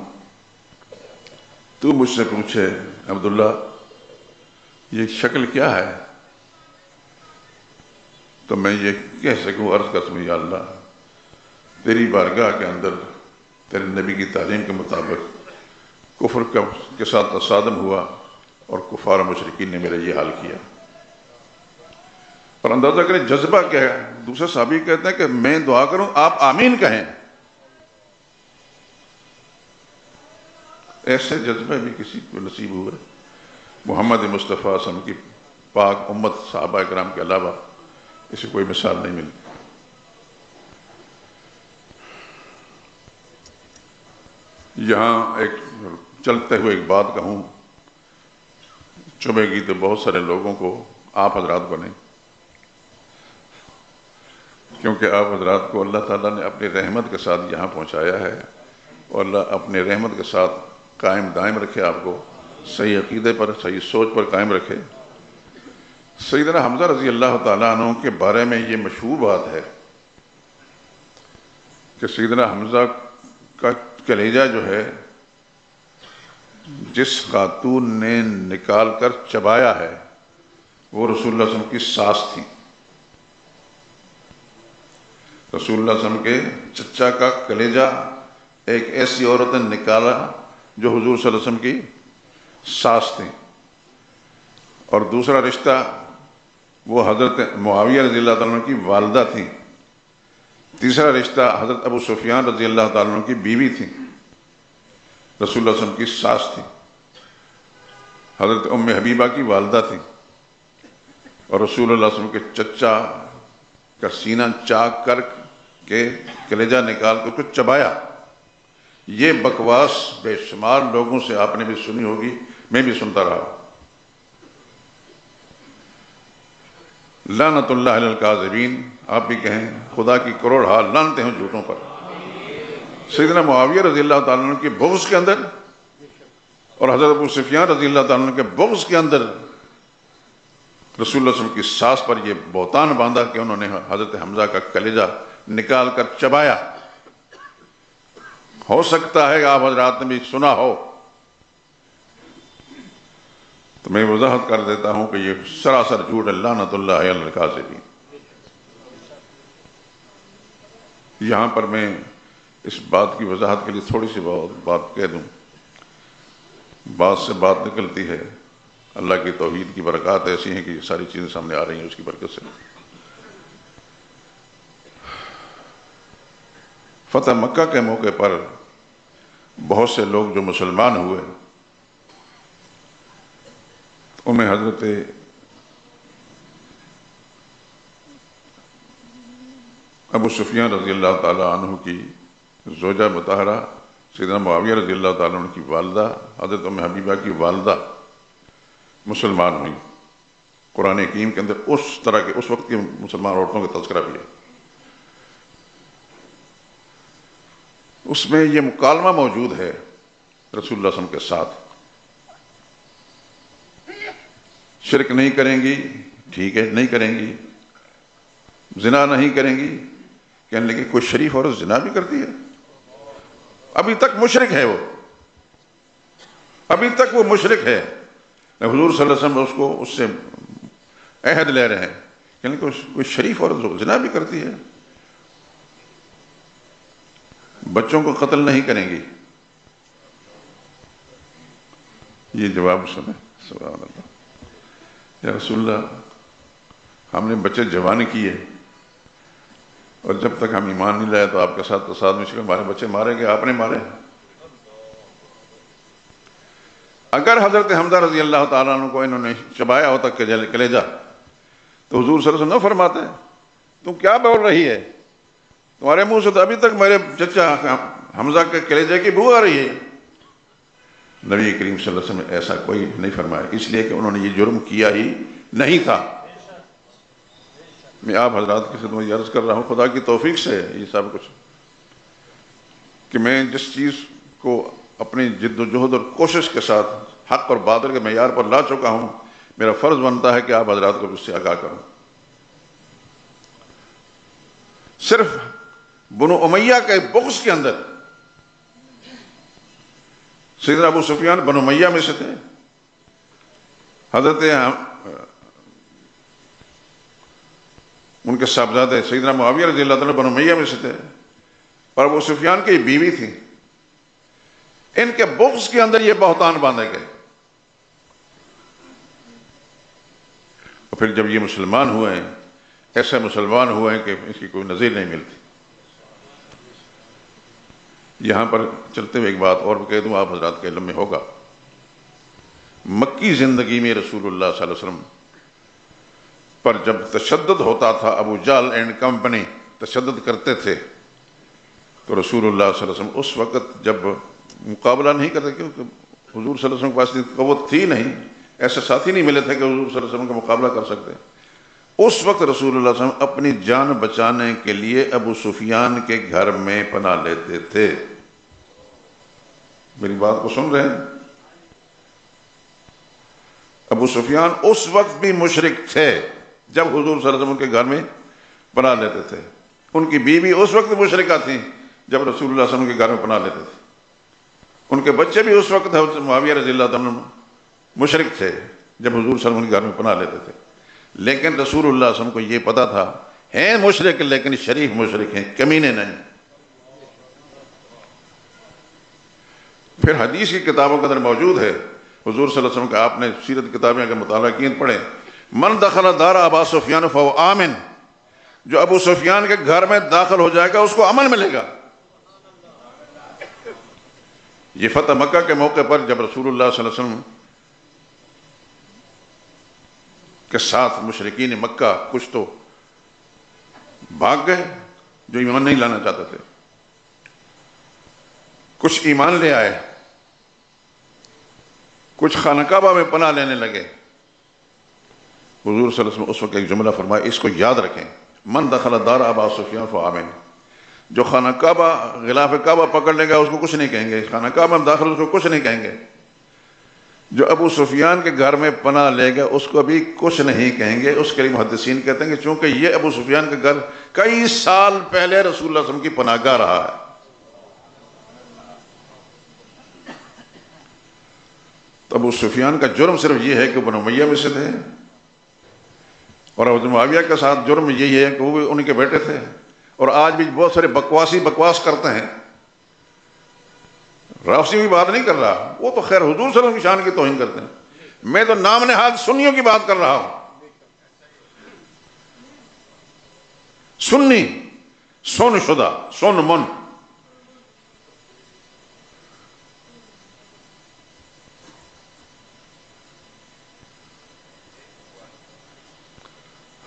تو مجھ سے پوچھے عبداللہ یہ شکل کیا ہے، تو میں یہ کہہ سکوں، عرض کر سکوں یا اللہ تیری بارگاہ کے اندر تیرے نبی کی تعلیم کے مطابق کفر کے ساتھ تصادم ہوا اور کفار و مشرکین نے میرا یہ حال کیا۔ اور اندازہ کریں جذبہ کیا ہے۔ دوسرے صحابی کہتے ہیں کہ میں دعا کروں آپ آمین کہیں۔ ایسے جذبے بھی کسی کو نصیب ہوئے محمد مصطفیٰ صلی اللہ علیہ وسلم کی پاک امت صحابہ کرام کے علاوہ اسے کوئی مثال نہیں ملتی۔ یہاں ایک چلتے ہوئے ایک بات کہوں، چبھے گی تو بہت سارے لوگوں کو، آپ حضرات کو نہیں، کیونکہ آپ حضرات کو اللہ تعالیٰ نے اپنی رحمت کے ساتھ یہاں پہنچایا ہے، اور اللہ اپنی رحمت کے ساتھ قائم دائم رکھے، آپ کو صحیح عقیدے پر، صحیح سوچ پر قائم رکھے۔ سیدنا حمزہ رضی اللہ تعالیٰ عنہ کے بارے میں یہ مشہور بات ہے کہ سیدنا حمزہ کا کلیجہ جو ہے جس خاتون نے نکال کر چبایا ہے وہ رسول اللہ صلی اللہ علیہ وسلم کی ساس تھی. رسول اللہ صلی اللہ علیہ وسلم کے چچا کا کلیجہ ایک ایسی عورت نے نکالا جو حضور صلی اللہ علیہ وسلم کی ساس تھی. اور دوسرا رشتہ وہ حضرت معاویہ رضی اللہ تعالیٰ عنہ کی والدہ تھیں. تیسرا رشتہ حضرت ابو سفیان رضی اللہ تعالیٰ عنہ کی بیوی تھیں، رسول اللہ صلی اللہ علیہ وسلم کی ساس تھی. حضرت ام حبیبہ کی والدہ تھیں اور رسول اللہ صلی اللہ علیہ وسلم کے چچا کا سینہ چاک کر کے کلیجہ نکال کر کچھ چبایا. یہ بکواس بے شمار لوگوں سے آپ نے بھی سنی ہوگی، میں بھی سنتا رہا. لعنت اللہ علی الکاذبین، آپ بھی کہیں خدا کی کروڑ ہار لعنتیں ہوں جھوٹوں پر. سیدنا معاویہ رضی اللہ تعالیٰ عنہ کے بغض کے اندر اور حضرت ابو سفیان رضی اللہ تعالیٰ عنہ کے بغض کے اندر رسول اللہ صلی اللہ علیہ وسلم کی ساس پر یہ بہتان باندھا کہ انہوں نے حضرت حمزہ کا کلیجہ نکال کر چبایا. ہو سکتا ہے کہ آپ حضرات نے بھی سنا ہو، تو میں وضاحت کر دیتا ہوں کہ یہ سراسر جھوٹ ہے. لعنت اللہ علی الکاذبین. یہاں پر میں اس بات کی وضاحت کے لیے تھوڑی سی بات کہہ دوں. بات سے بات نکلتی ہے، اللہ کی توحید کی برکات ایسی ہیں کہ یہ ساری چیزیں سامنے آ رہی ہیں اس کی برکت سے. فتح مکہ کے موقع پر بہت سے لوگ جو مسلمان ہوئے ان میں حضرت ابو سفیان رضی اللہ تعالیٰ عنہ کی زوجہ مطہرہ سیدنا معاویہ رضی اللہ تعالیٰ عنہ کی والدہ حضرت ام حبیبہ کی والدہ مسلمان ہوئی. قرآن حکیم کے اندر اس طرح کے اس وقت کی مسلمان عورتوں کا تذکرہ بھی ہے. اس میں یہ مکالمہ موجود ہے رسول اللہ صلی اللہ علیہ وسلم کے ساتھ. شرک نہیں کریں گی، ٹھیک ہے نہیں کریں گی. زنا نہیں کریں گی، کہنے لگے کوئی شریف عورت زنا بھی کرتی ہے؟ ابھی تک مشرک ہے وہ، ابھی تک وہ مشرک ہے. حضور صلی اللہ علیہ وسلم اس سے عہد لے رہے ہیں، کہنے لگے کوئی شریف عورت زنا بھی کرتی ہے. بچوں کو قتل نہیں کریں گی. یہ جواب سنیں، سبحان اللہ. یا رسول اللہ، ہم نے بچے جوان کیے اور جب تک ہم ایمان نہیں لائے تو آپ کے ساتھ تصاد میں شکل ہمارے بچے مارے گئے، آپ نے مارے. اگر حضرت حمزہ رضی اللہ تعالیٰ عنہ کو انہوں نے چبایا ہوتا کلیجہ تو حضور صلی اللہ علیہ وسلم نہ فرماتے تم کیا بول رہی ہے، تمہارے منہ سے تو ابھی تک میرے چچا حمزہ کے کلیجے کی بو آ رہی ہے. نبی کریم صلی اللہ علیہ وسلم نے ایسا کوئی نہیں فرمایا، اس لیے کہ انہوں نے یہ جرم کیا ہی نہیں تھا. میں آپ حضرات کی خدمت عرض کر رہا ہوں، خدا کی توفیق سے یہ سب کچھ کہ میں جس چیز کو اپنی جد و جہد اور کوشش کے ساتھ حق اور باطل کے معیار پر لا چکا ہوں، میرا فرض بنتا ہے کہ آپ حضرات کو اس سے آگاہ کروں. صرف بنو امیہ کے بغض کے اندر سیدنا ابو سفیان بنو امیہ میں سے تھے، حضرت ان کے صاحبزادے سیدنا معاویہ رضی اللہ تعالیٰ بنو امیہ میں سے تھے اور ابو سفیان کی بیوی تھی. ان کے بغض کے اندر یہ بہتان باندھے گئے. اور پھر جب یہ مسلمان ہوئے ہیں، ایسے مسلمان ہوئے ہیں کہ اس کی کوئی نظیر نہیں ملتی. یہاں پر چلتے ہوئے ایک بات اور کہہ دوں، آپ حضرات کے علم میں ہوگا. مکی زندگی میں رسول اللہ صلی اللہ علیہ وسلم پر جب تشدد ہوتا تھا، ابو جہل اینڈ کمپنی تشدد کرتے تھے، تو رسول اللہ صلی اللہ علیہ وسلم اس وقت جب مقابلہ نہیں کرتے، کیونکہ حضور صلی اللہ علیہ وسلم کے پاس قوت تھی نہیں، ایسے ساتھی نہیں ملے تھے کہ حضور صلی اللہ علیہ وسلم کا مقابلہ کر سکتے. اس وقت رسول اللہ صلی اللہ علیہ وسلم اپنی جان بچانے کے لیے ابو سفیان کے گھر میں پناہ لیتے تھے. میری بات کو سن رہے ہیں؟ ابو سفیان اس وقت بھی مشرک تھے جب حضور صلی اللہ علیہ وسلم کے گھر میں پناہ لیتے تھے. ان کی بیوی اس وقت مشرکہ تھیں جب رسول اللہ صلی اللہ علیہ وسلم کے گھر میں پناہ لیتے تھے. ان کے بچے بھی اس وقت حضرت معاویہ رضی اللہ تعالیٰ عنہ مشرک تھے جب حضور صلی اللہ علیہ وسلم کے گھر میں پناہ لیتے تھے، لیکن رسول اللہ صلی اللہ علیہ وسلم کو یہ پتا تھا ہیں مشرک لیکن شریف مشرک ہیں، کمینے نہیں۔ پھر حدیث کی کتابوں کے اندر موجود ہے، حضور صلی اللہ علیہ وسلم کا آپ نے سیرت کتابیں اگر مطالعہ کیے پڑھیں، من دخل دار ابا سفیان فهو آمن، جو ابو سفیان کے گھر میں داخل ہو جائے گا اس کو امن ملے گا۔ یہ فتح مکہ کے موقع پر جب رسول اللہ صلی اللہ علیہ وسلم کے ساتھ مشرکین مکہ کچھ تو بھاگ گئے جو ایمان نہیں لانا چاہتے تھے، کچھ ایمان لے آئے، کچھ خانہ کعبہ میں پناہ لینے لگے۔ حضور صلی اللہ علیہ وسلم اس وقت ایک جملہ فرمایا، اس کو یاد رکھیں، من دخل دار ابا سفیان فهو آمن، جو خانہ کعبہ غلاف کعبہ پکڑ لے گا اس کو کچھ نہیں کہیں گے، خانہ کعبہ میں داخل اس کو کچھ نہیں کہیں گے، جو ابو سفیان کے گھر میں پناہ لے گا اس کو بھی کچھ نہیں کہیں گے۔ اس کے لیے محدثین کہتے ہیں کہ چونکہ یہ ابو سفیان کا گھر کئی سال پہلے رسول اللہ صلی اللہ علیہ وسلم کی پناہ گاہ رہا ہے۔ تو ابو سفیان کا جرم صرف یہ ہے کہ بنو امیہ میں سے تھے، اور حضرت معاویہ کے ساتھ جرم یہی ہے کہ وہ بھی ان کے بیٹے تھے، اور آج بھی بہت سارے بکواس کرتے ہیں۔ رافضی کی بات نہیں کر رہا، وہ تو خیر حضور صلی اللہ علیہ وسلم کی شان کی توہین کرتے ہیں، میں تو نام نہاد سنیوں کی بات کر رہا ہوں۔ سنی، سن شدہ، سن من۔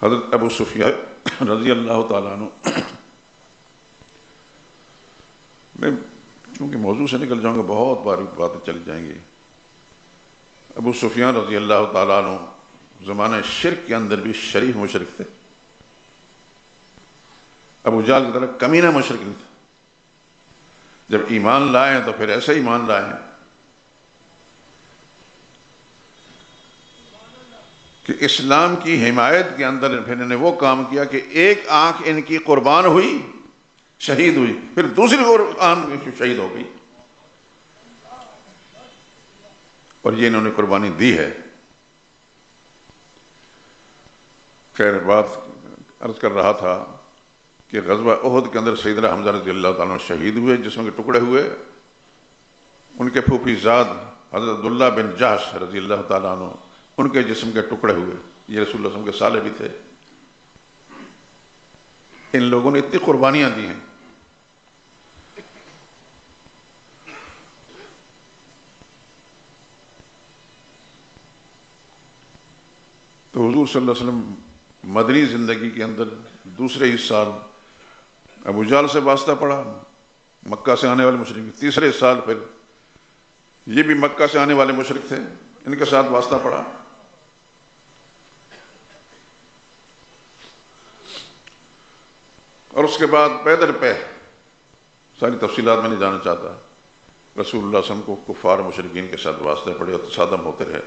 حضرت ابو سفیان رضی اللہ تعالیٰ عنہ، میں چونکہ موضوع سے نکل جاؤں گا بہت باریک باتیں چلی جائیں گی۔ ابو سفیان رضی اللہ تعالیٰ عنہ زمانہ شرک کے اندر بھی شریف مشرک تھے، ابو جہل کی طرح کمینہ مشرک نہیں تھے۔ جب ایمان لائے تو پھر ایسے ایمان لائے کہ اسلام کی حمایت کے اندر پھر انہوں نے وہ کام کیا کہ ایک آنکھ ان کی قربان ہوئی، شہید ہوئی، پھر دوسری آنکھ شہید ہو گئی، اور یہ انہوں نے قربانی دی ہے۔ خیر بات عرض کر رہا تھا کہ غزوہ احد کے اندر سیدنا حمزہ رضی اللہ تعالیٰ عنہ شہید ہوئے، جسم کے ٹکڑے ہوئے۔ ان کے پھوپھی زاد حضرت عبداللہ بن جحش رضی اللہ تعالیٰ عنہ، ان کے جسم کے ٹکڑے ہوئے۔ یہ رسول اللہ صلی اللہ علیہ وسلم کے سالے بھی تھے۔ ان لوگوں نے اتنی قربانیاں دی ہیں۔ تو حضور صلی اللہ علیہ وسلم مدنی زندگی کے اندر دوسرے ہی سال ابو جہل سے واسطہ پڑا، مکہ سے آنے والے مشرک۔ تیسرے سال پھر یہ بھی مکہ سے آنے والے مشرک تھے، ان کے ساتھ واسطہ پڑا۔ اور اس کے بعد پیدل پہ، ساری تفصیلات میں نہیں جانا چاہتا، رسول اللہ صلی اللہ علیہ وسلم کو کفار مشرکین کے ساتھ واسطے پڑے اور تصادم ہوتے رہے۔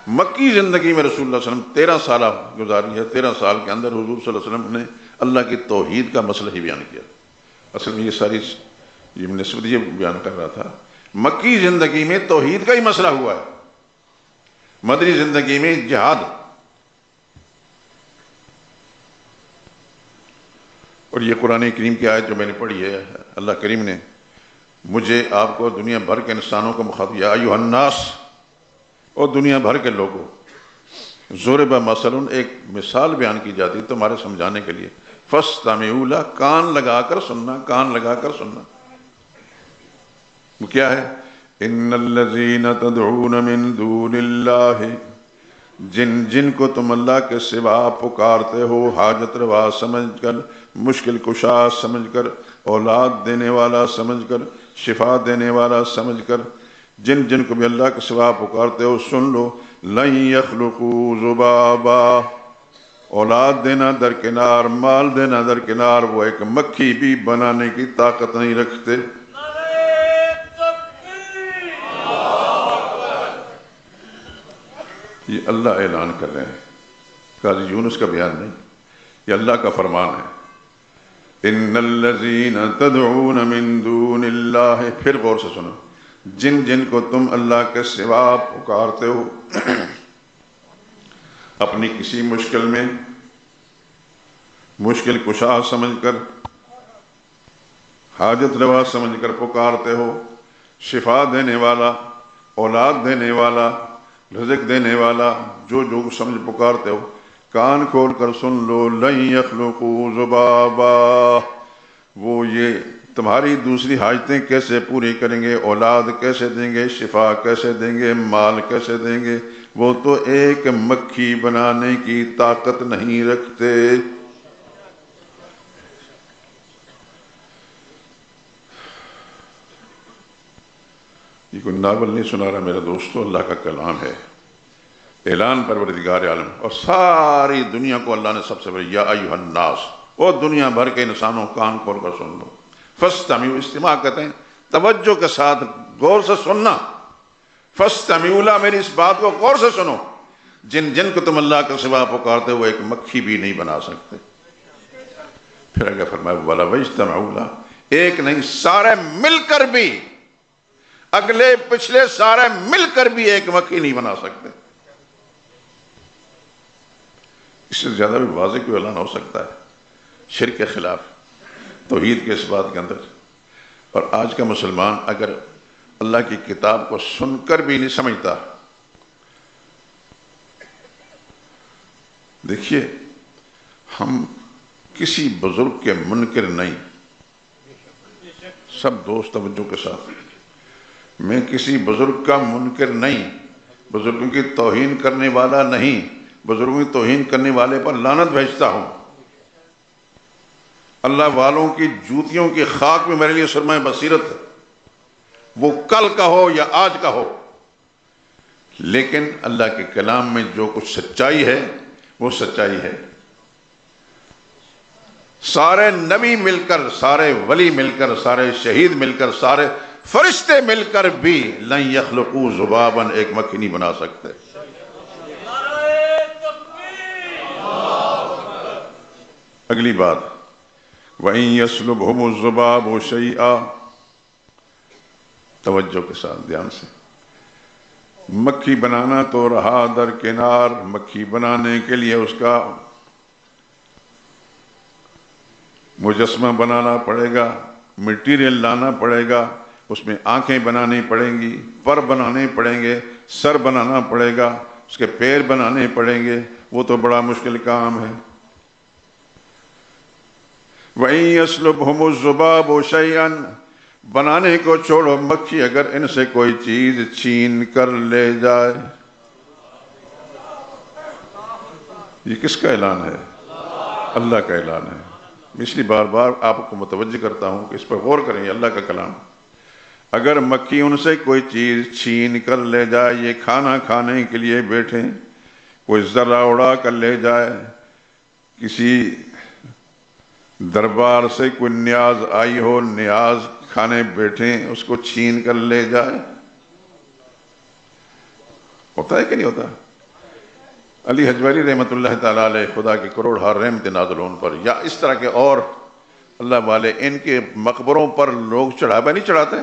مکی زندگی میں رسول اللہ صلی اللہ علیہ وسلم 13 سالہ گزاری ہے۔ 13 سال کے اندر حضور صلی اللہ علیہ وسلم نے اللہ کی توحید کا مسئلہ ہی بیان کیا۔ اصل میں یہ ساری یہ نسبت یہ بیان کر رہا تھا، مکی زندگی میں توحید کا ہی مسئلہ ہوا ہے، مدنی زندگی میں جہاد۔ اور یہ قرآن کریم کی آیت جو میں نے پڑھی ہے، اللہ کریم نے مجھے آپ کو دنیا بھر کے انسانوں کو مخاطب، یا ایھا الناس، اور دنیا بھر کے لوگوں، ضرب مثل، ایک مثال بیان کی جاتی تمہارے سمجھانے کے لیے، فاستمعوا لہ، کان لگا کر سننا، کان لگا کر سننا۔ وہ کیا ہے؟ ان الذین تدعون من دون اللہ، جن کو تم اللہ کے سوا پکارتے ہو، حاجت روا سمجھ کر، مشکل کشا سمجھ کر، اولاد دینے والا سمجھ کر، شفا دینے والا سمجھ کر، جن کو بھی اللہ کے سوا پکارتے ہو، سن لو، لن یخلقوا ذبابا، اولاد دینا درکنار، مال دینا درکنار، وہ ایک مکھی بھی بنانے کی طاقت نہیں رکھتے۔ یہ اللہ اعلان کر رہے ہیں، قاضی یونس کا بیان نہیں، یہ اللہ کا فرمان ہے۔ ان الذین تدعون من دون اللہ، پھر غور سے سنو، جن جن کو تم اللہ کے سوا پکارتے ہو اپنی کسی مشکل میں، مشکل کشا سمجھ کر، حاجت روا سمجھ کر پکارتے ہو، شفا دینے والا، اولاد دینے والا، رزق دینے والا، جو جو سمجھ پکارتے ہو، کان کھول کر سن لو، لن یخلقوا ذبابا، وہ یہ تمہاری دوسری حاجتیں کیسے پوری کریں گے، اولاد کیسے دیں گے، شفا کیسے دیں گے، مال کیسے دیں گے، وہ تو ایک مکھی بنانے کی طاقت نہیں رکھتے۔ یہ کوئی ناول نہیں سنا رہا میرے دوستو، اللہ کا کلام ہے، اعلان پروردگار عالم، اور ساری دنیا کو اللہ نے سب سے بڑی، یا ایھا الناس، اور دنیا بھر کے انسانوں کان کھول کر سن لو، فاستمعوا، استماع کہتے ہیں توجہ کے ساتھ غور سے سننا، فاستمعوا لہ، میری اس بات کو غور سے سنو، جن جن کو تم اللہ کے سوا پکارتے ہو ایک مکھی بھی نہیں بنا سکتے۔ پھر اگر فرمایا وَلَوْ اجْتَمَعُوا لَہ، ایک نہیں سارے مل کر بھی، اگلے پچھلے سارے مل کر بھی ایک مکھی نہیں بنا سکتے۔ اس سے زیادہ بھی واضح کوئی اعلان ہو سکتا ہے شرک کے خلاف، توحید کے اس بات کے اندر؟ اور آج کا مسلمان اگر اللہ کی کتاب کو سن کر بھی نہیں سمجھتا، دیکھیے ہم کسی بزرگ کے منکر نہیں، سب دوست توجہ کے ساتھ، میں کسی بزرگ کا منکر نہیں، بزرگوں کی توہین کرنے والا نہیں، بزرگوں کی توہین کرنے والے پر لعنت بھیجتا ہوں، اللہ والوں کی جوتیوں کی خاک میں میرے لیے سرمہ بصیرت ہے، وہ کل کا ہو یا آج کا ہو، لیکن اللہ کے کلام میں جو کچھ سچائی ہے وہ سچائی ہے۔ سارے نبی مل کر، سارے ولی مل کر، سارے شہید مل کر، سارے فرشتے مل کر بھی لن یخلقوا ذبابا، ایک مکھی نہیں بنا سکتے۔ اگلی بات وَإِن يَسْلُبْهُمُ الذُّبَابُ شَيْئًا، توجہ کے ساتھ دھیان سے، مکھی بنانا تو رہا درکنار، مکھی بنانے کے لیے اس کا مجسمہ بنانا پڑے گا، مٹیریل لانا پڑے گا، اس میں آنکھیں بنانی پڑیں گی، پر بنانے پڑیں گے، سر بنانا پڑے گا، اس کے پیر بنانے پڑیں گے، وہ تو بڑا مشکل کام ہے۔ وَإِن يَسْلُبْهُمُ الذُّبَابُ شَيْئًا، بنانے کو چھوڑو، مکھی اگر ان سے کوئی چیز چھین کر لے جائے، یہ کس کا اعلان ہے؟ اللہ کا اعلان ہے۔ اس لیے بار بار آپ کو متوجہ کرتا ہوں کہ اس پر غور کریں، اللہ کا کلام۔ اگر مکھی ان سے کوئی چیز چھین کر لے جائے، یہ کھانا کھانے کے لیے بیٹھیں، کوئی ذرہ اڑا کر لے جائے، کسی دربار سے کوئی نیاز آئی ہو، نیاز کھانے بیٹھیں، اس کو چھین کر لے جائے، ہوتا ہے کہ نہیں ہوتا؟ علی حجویری رحمۃ اللہ تعالیٰ علیہ، خدا کی کروڑ ہار رحمت نازل ان پر، یا اس طرح کے اور اللہ والے، ان کے مقبروں پر لوگ چڑھاوا نہیں چڑھاتے؟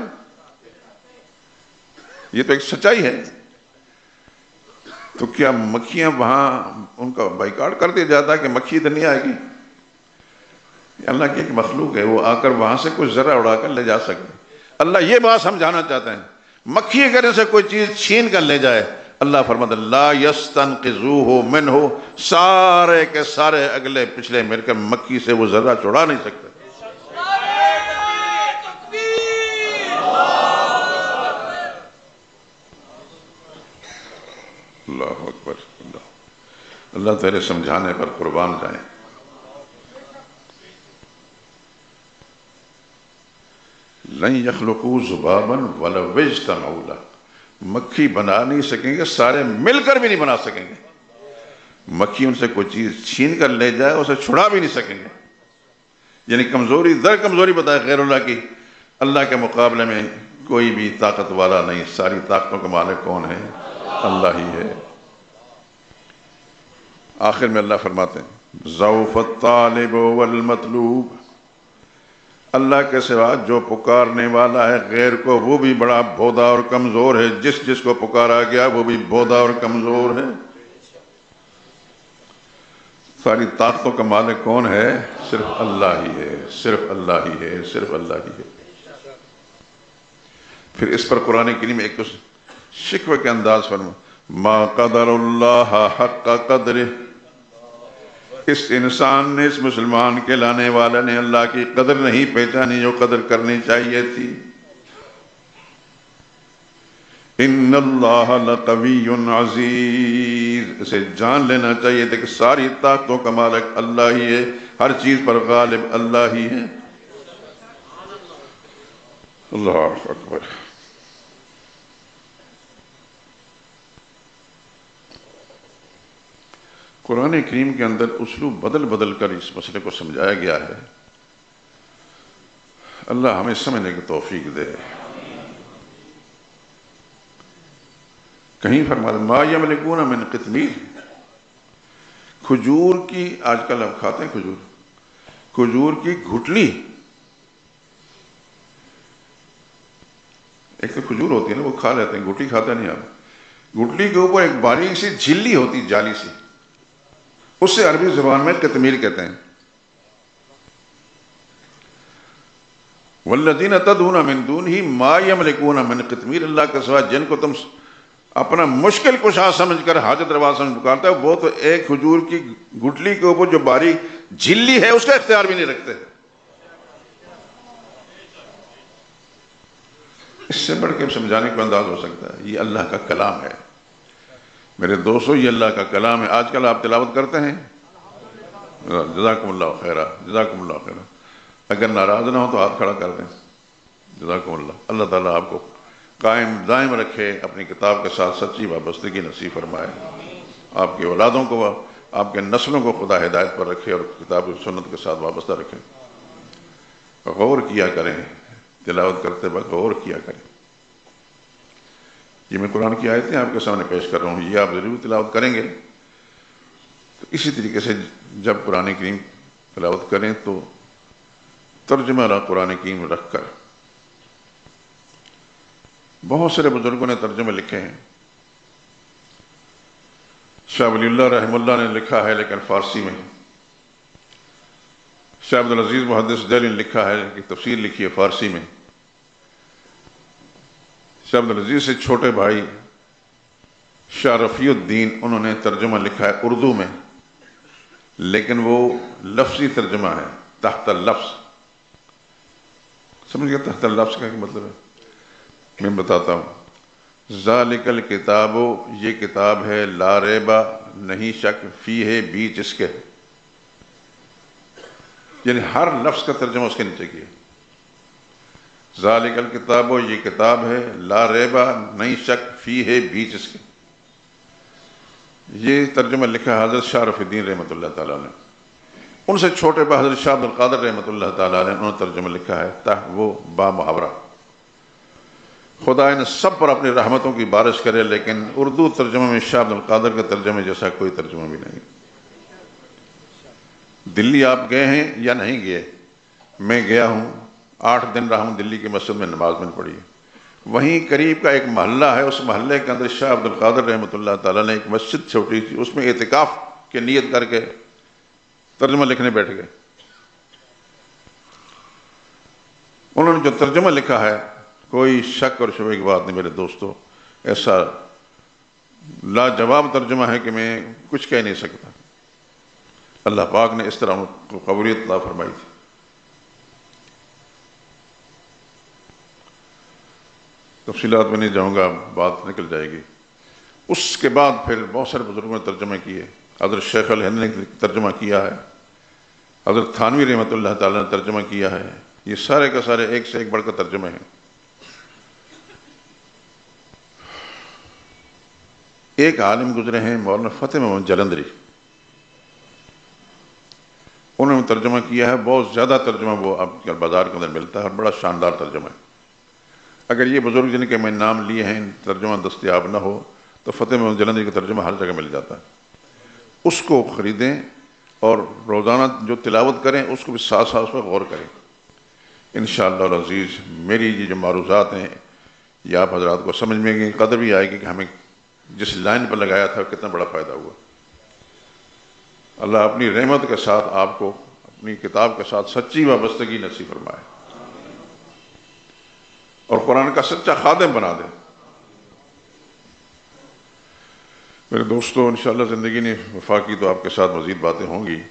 یہ تو ایک سچائی ہے۔ تو کیا مکھیاں وہاں ان کا بائیکاٹ کر دیا جاتا ہے کہ مکھی ادھر نہیں آئے گی؟ اللہ کی ایک مخلوق ہے، وہ آ کر وہاں سے کچھ ذرہ اڑا کر لے جا سکتے۔ اللہ یہ بات سمجھانا چاہتے ہیں، مکھی اگر ان سے کوئی چیز چھین کر لے جائے، اللہ فرماتا ہے لا یستنقذوہ منہ، سارے کے سارے اگلے پچھلے مل کر مکھی سے وہ ذرہ چھڑا نہیں سکتے۔ اللہ اکبر، اللہ تیرے سمجھانے پر قربان جائیں۔ لن یخلقوا ذبابا ولو اجتمعوا لہ، مکھی بنا نہیں سکیں گے، سارے مل کر بھی نہیں بنا سکیں گے۔ مکھی ان سے کوئی چیز چھین کر لے جائے، اسے چھڑا بھی نہیں سکیں گے۔ یعنی کمزوری در کمزوری بتائے غیر اللہ کی، اللہ کے مقابلے میں کوئی بھی طاقت والا نہیں، ساری طاقتوں کا مالک کون ہے؟ اللہ ہی ہے۔ آخر میں اللہ فرماتے ہیں ضعف الطالب والمطلوب، اللہ کے سوا جو پکارنے والا ہے غیر کو وہ بھی بڑا بھودا اور کمزور ہے، جس کو پکارا گیا وہ بھی بھودا اور کمزور ہے۔ ساری طاقتوں کا مالک کون ہے؟ صرف اللہ ہی ہے، صرف اللہ ہی ہے، صرف اللہ ہی ہے۔ پھر اس پر قرآن کریم ایک شکوے کے انداز فرما، ما قدر اللہ حق قدرہ، اس انسان نے، اس مسلمان کے لانے والا نے اللہ کی قدر نہیں پہچانی جو قدر کرنی چاہیے تھی۔ ان اللہ لقوی عزیز، اسے جان لینا چاہیے تھا کہ ساری طاقتوں کا مالک اللہ ہی ہے، ہر چیز پر غالب اللہ ہی ہے۔ اللہ اکبر۔ قرآن کریم کے اندر اسلوب بدل بدل کر اس مسئلے کو سمجھایا گیا ہے۔ اللہ ہمیں سمجھنے کی توفیق دے۔ کہیں فرمایا ما یملکون من قطمیر، کھجور کی، آج کل آپ کھاتے ہیں کھجور کی گھٹلی، ایک تو کھجور ہوتی ہے نا وہ کھا لیتے ہیں، گھٹلی کھاتے نہیں آپ، گھٹلی کے اوپر ایک باریک سی جھلی ہوتی جالی سی، اس سے عربی زبان میں قطمیر کہتے ہیں۔ والذین تدعون من دونہ ما یملکون من قطمیر، اللہ کے سوا جن کو تم اپنا مشکل کشا سمجھ کر حاجت روا سمجھ پکارتا ہے، وہ تو ایک کھجور کی گٹلی کے اوپر جو باریک جھلی ہے اس کا اختیار بھی نہیں رکھتے۔ اس سے بڑھ کے سمجھانے کا انداز ہو سکتا ہے؟ یہ اللہ کا کلام ہے میرے دوستو، یہ اللہ کا کلام ہے۔ آج کل آپ تلاوت کرتے ہیں، جزاکم اللہ خیرہ، جزاکم اللہ خیرہ، اگر ناراض نہ ہو تو ہاتھ کھڑا کر دیں، جزاکم اللہ۔ اللہ تعالیٰ آپ کو قائم دائم رکھے، اپنی کتاب کے ساتھ سچی وابستگی نصیب فرمائے، آپ کی اولادوں کو، آپ کے نسلوں کو خدا ہدایت پر رکھے اور کتاب و سنت کے ساتھ وابستہ رکھے۔ غور کیا کریں، تلاوت کرتے وقت غور کیا کریں۔ یہ میں قرآن کی آیتیں آپ کے سامنے پیش کر رہا ہوں، یہ آپ ضرور تلاوت کریں گے۔ تو اسی طریقے سے جب قرآن کریم تلاوت کریں تو ترجمہ قرآن کریم رکھ کر، بہت سارے بزرگوں نے ترجمے لکھے ہیں، شاہ ولی اللہ رحمہ اللہ نے لکھا ہے لیکن فارسی میں، شاہ عبدالعزیز محدث دہلوی نے لکھا ہے کہ تفسیر لکھی ہے فارسی میں، شاہ عبدالعزیز سے چھوٹے بھائی شاہ رفیع الدین انہوں نے ترجمہ لکھا ہے اردو میں، لیکن وہ لفظی ترجمہ ہے، تحت اللفظ۔ سمجھ گیا تحت اللفظ کا کیا مطلب ہے؟ میں بتاتا ہوں۔ ذالک الکتاب، یہ کتاب ہے، لا ریبہ، نہیں شک، فیہ، بیچ اس کے، یعنی ہر لفظ کا ترجمہ اس کے نیچے کیا۔ ذالک الکتاب، یہ کتاب ہے، لا ریبہ، نہیں شک، فیہ، بیچ اس کے۔ یہ ترجمہ لکھا ہے حضرت شاہ رفیع الدین رحمۃ اللہ تعالیٰ نے، ان سے چھوٹے بھائی حضرت شاہ عبدالقادر رحمۃ اللہ تعالیٰ نے، انہوں نے ترجمہ لکھا ہے وہ با محاورہ۔ خدا ان سب پر اپنی رحمتوں کی بارش کرے، لیکن اردو ترجمہ میں شاہ عبدالقادر کے ترجمے جیسا کوئی ترجمہ بھی نہیں۔ دلی آپ گئے ہیں یا نہیں گئے؟ میں گیا ہوں، 8 دن رہا ہوں دلی کی مسجد میں، نماز میں نے پڑھی ہے۔ وہیں قریب کا ایک محلہ ہے، اس محلے کے اندر شاہ عبدالقادر رحمۃ اللہ تعالیٰ نے ایک مسجد چھوٹی تھی، اس میں اعتکاف کی نیت کر کے ترجمہ لکھنے بیٹھ گئے۔ انہوں نے جو ترجمہ لکھا ہے، کوئی شک اور شبہ کی بات نہیں میرے دوستو، ایسا لاجواب ترجمہ ہے کہ میں کچھ کہہ نہیں سکتا۔ اللہ پاک نے اس طرح ان کو قبولیت عطا فرمائی تھی۔ تفصیلات میں نہیں جاؤں گا، بات نکل جائے گی۔ اس کے بعد پھر بہت سارے بزرگوں نے ترجمے کیے، حضرت شیخ الہند نے ترجمہ کیا ہے، حضرت تھانوی رحمۃ اللہ تعالیٰ نے ترجمہ کیا ہے۔ یہ سارے کا سارے ایک سے ایک بڑھ کر ترجمے ہیں۔ ایک عالم گزرے ہیں مولانا فتح محمد جلندری، انہوں نے ترجمہ کیا ہے، بہت زیادہ ترجمہ وہ آپ کے بازار کے اندر ملتا ہے، اور بڑا شاندار ترجمہ ہے۔ اگر یہ بزرگ جن کے میں نام لیے ہیں ترجمہ دستیاب نہ ہو تو فتح محمد جلندری کا ترجمہ ہر جگہ مل جاتا ہے، اس کو خریدیں اور روزانہ جو تلاوت کریں اس کو بھی ساتھ ساتھ اس پر غور کریں۔ انشاءاللہ العزیز میری یہ جو معروضات ہیں یہ آپ حضرات کو سمجھ میں گی، قدر بھی آئے گی کہ ہمیں جس لائن پر لگایا تھا کتنا بڑا فائدہ ہوا۔ اللہ اپنی رحمت کے ساتھ آپ کو اپنی کتاب کے ساتھ سچی وابستگی نصیب فرمائے اور قرآن کا سچا خادم بنا دے۔ میرے دوستو، انشاءاللہ زندگی نے وفا کی تو آپ کے ساتھ مزید باتیں ہوں گی۔